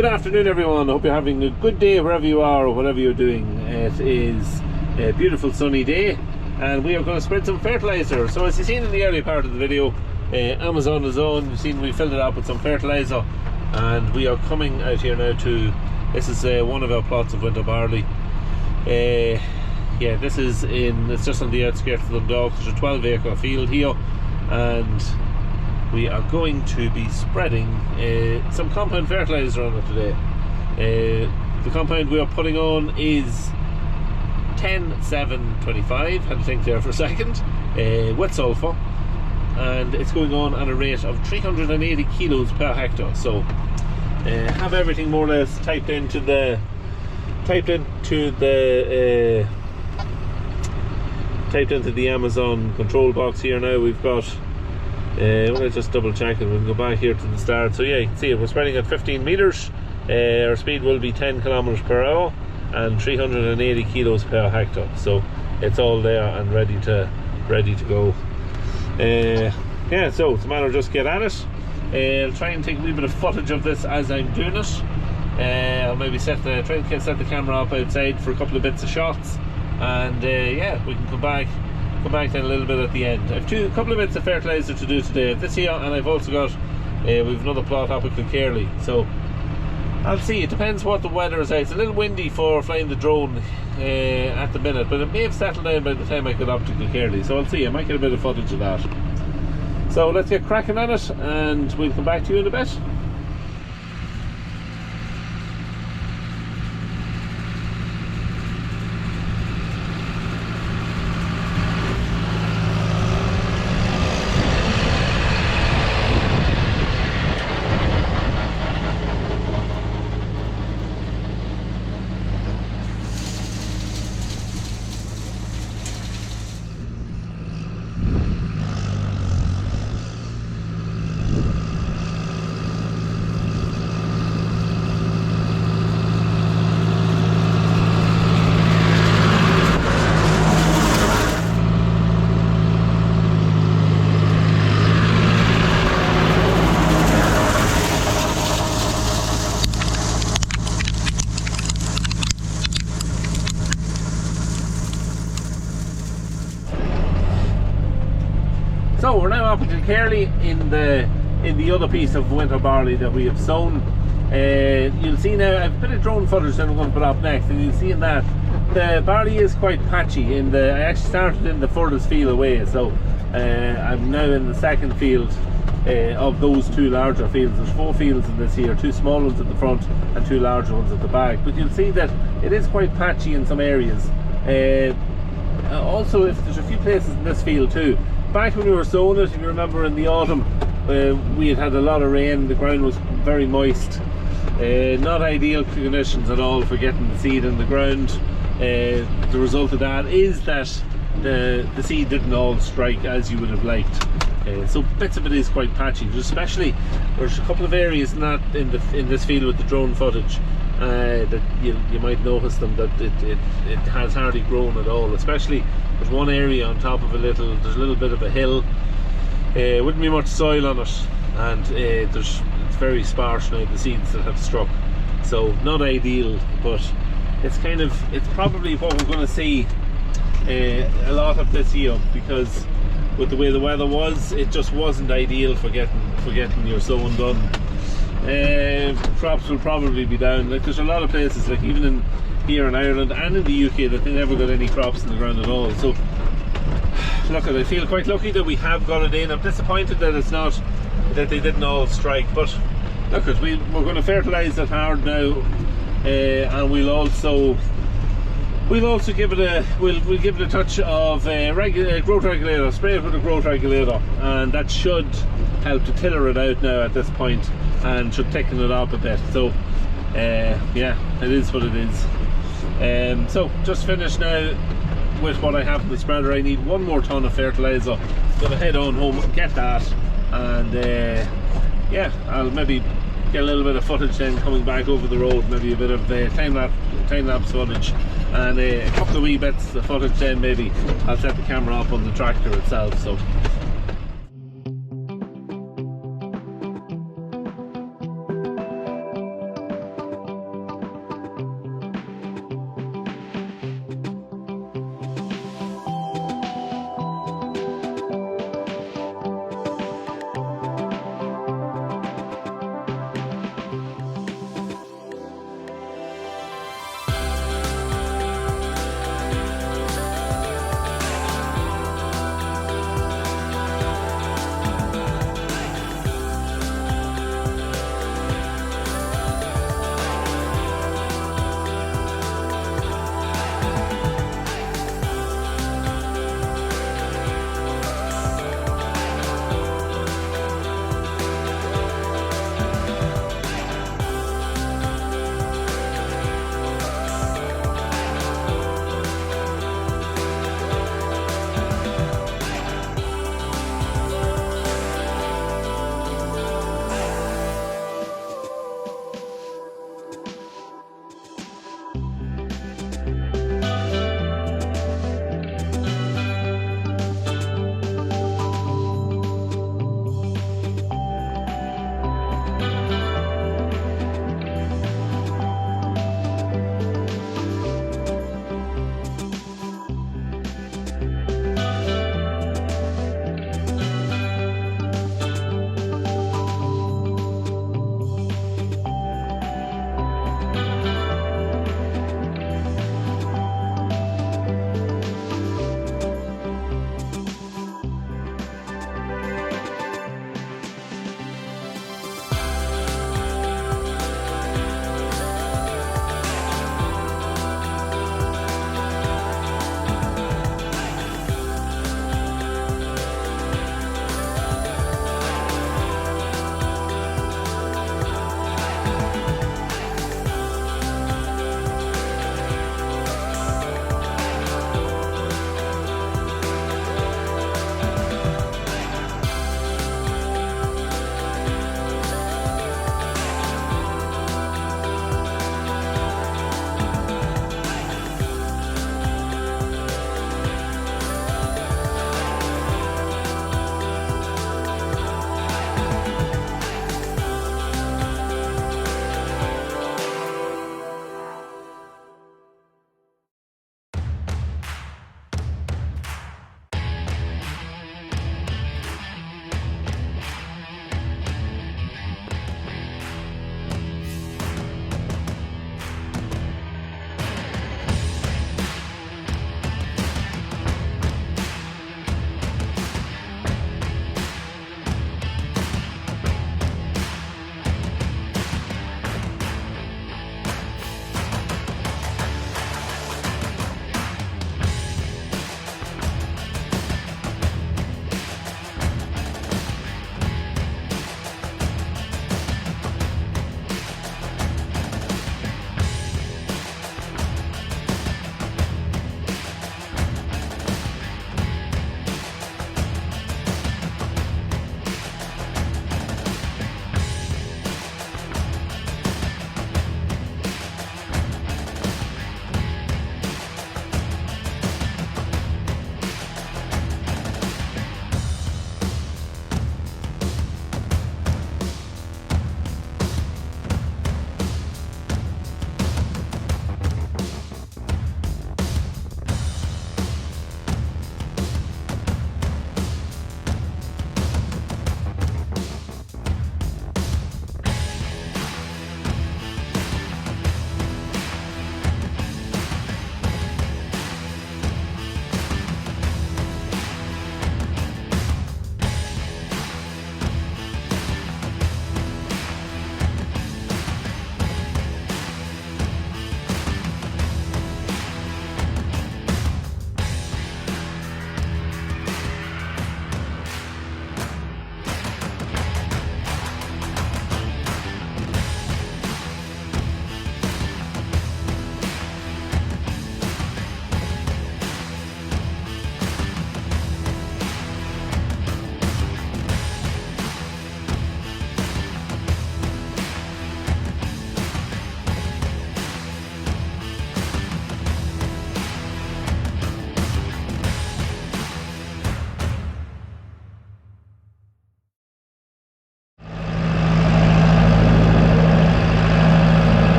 Good afternoon everyone, I hope you're having a good day wherever you are or whatever you're doing. It is a beautiful sunny day and we are going to spread some fertilizer. So as you've seen in the early part of the video, Amazon is on. You've seen we filled it up with some fertilizer and we are coming out here now to, this is one of our plots of winter barley. Yeah, this is it's just on the outskirts of Dundalk. There's a 12-acre field here and we are going to be spreading some compound fertilizer on it today. The compound we are putting on is 10-7-25, had to think there for a second, with sulphur, and it's going on at a rate of 380 kilos per hectare. So have everything more or less typed into the Amazon control box here now. We've got let's just double check it. We can go back here to the start. So yeah, you can see it, we're spreading at 15 meters. Our speed will be 10 kilometers per hour and 380 kilos per hectare. So it's all there and ready to go. Yeah, so it's a matter of just get at it. I'll try and take a wee bit of footage of this as I'm doing it. I'll maybe try and set the camera up outside for a couple of bits of shots, and yeah, we can come back then a little bit at the end. I've a couple of bits of fertilizer to do today, this here, and I've also got we've another plot up at Kilcurry. So I'll see, it depends what the weather is out. It's a little windy for flying the drone at the minute, but it may have settled down by the time I get up to Kilcurry, so I'll see, I might get a bit of footage of that. So let's get cracking on it and we'll come back to you in a bit. So we're now up at Kilcurry in the other piece of winter barley that we have sown. You'll see now, I've a bit of drone footage that I'm going to put up next, and you'll see in that the barley is quite patchy. I actually started in the furthest field away, so I'm now in the second field of those two larger fields. There's 4 fields in this here, 2 small ones at the front and 2 larger ones at the back. But you'll see that it is quite patchy in some areas. Also, if there's a few places in this field too. Back when we were sowing it, if you remember in the autumn, we had a lot of rain, the ground was very moist. Not ideal conditions at all for getting the seed in the ground. The result of that is that the seed didn't all strike as you would have liked. So bits of it is quite patchy. There's a couple of areas not in this field with the drone footage that you might notice them that it has hardly grown at all. Especially there's one area on top of there's a little bit of a hill. Wouldn't be much soil on it, and it's very sparse now, the seeds that have struck. So not ideal, but it's probably what we're going to see a lot of this year, because with the way the weather was, it just wasn't ideal for getting your sowing done. Crops will probably be down. Like, there's a lot of places, like even here in Ireland and in the UK, that they never got any crops in the ground at all. So look, I feel quite lucky that we have got it in. I'm disappointed that they didn't all strike, but look, we're going to fertilise it hard now, and we'll also give it a touch of growth regulator. Spray it with a growth regulator, and that should help to tiller it out now at this point and should thicken it up a bit. So yeah, it is what it is. So just finished now with what I have in the spreader. I need 1 more ton of fertilizer. Gonna head on home and get that, and yeah, I'll maybe get a little bit of footage then coming back over the road, maybe a bit of time-lapse footage, and a couple of wee bits of footage then maybe I'll set the camera up on the tractor itself. So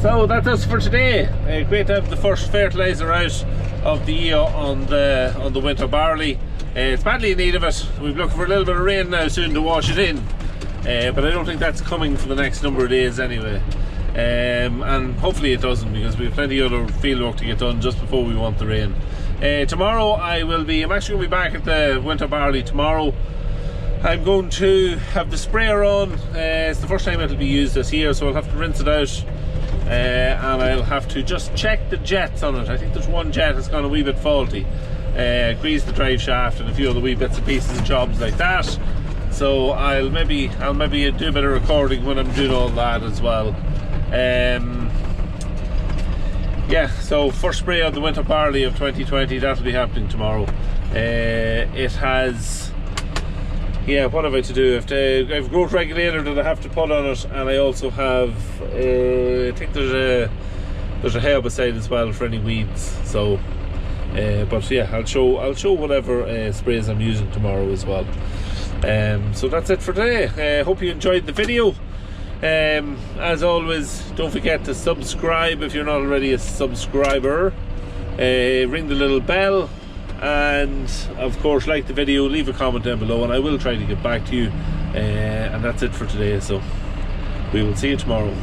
So that's us for today. Great to have the first fertiliser out of the year on the winter barley. It's badly in need of it. We're looking for a little bit of rain now soon to wash it in, but I don't think that's coming for the next number of days anyway. And hopefully it doesn't, because we have plenty of other field work to get done just before we want the rain. Tomorrow I'm actually going to be back at the winter barley tomorrow. I'm going to have the sprayer on. It's the first time it'll be used this year, so I'll have to rinse it out, and I'll have to just check the jets on it. I think there's one jet that's gone a wee bit faulty. Grease the drive shaft and a few other wee bits and pieces and jobs like that. So I'll maybe do a bit of recording when I'm doing all that as well. Yeah, so first spray of the winter barley of 2020, that'll be happening tomorrow. It has, yeah, what have I to do? I have a growth regulator that I have to put on it, and I also have, I think there's a herbicide as well for any weeds. So, but yeah, I'll show whatever sprays I'm using tomorrow as well. So that's it for today. Hope you enjoyed the video. As always, don't forget to subscribe if you're not already a subscriber. Ring the little bell, and of course like the video, leave a comment down below, and I will try to get back to you. And that's it for today, so we will see you tomorrow.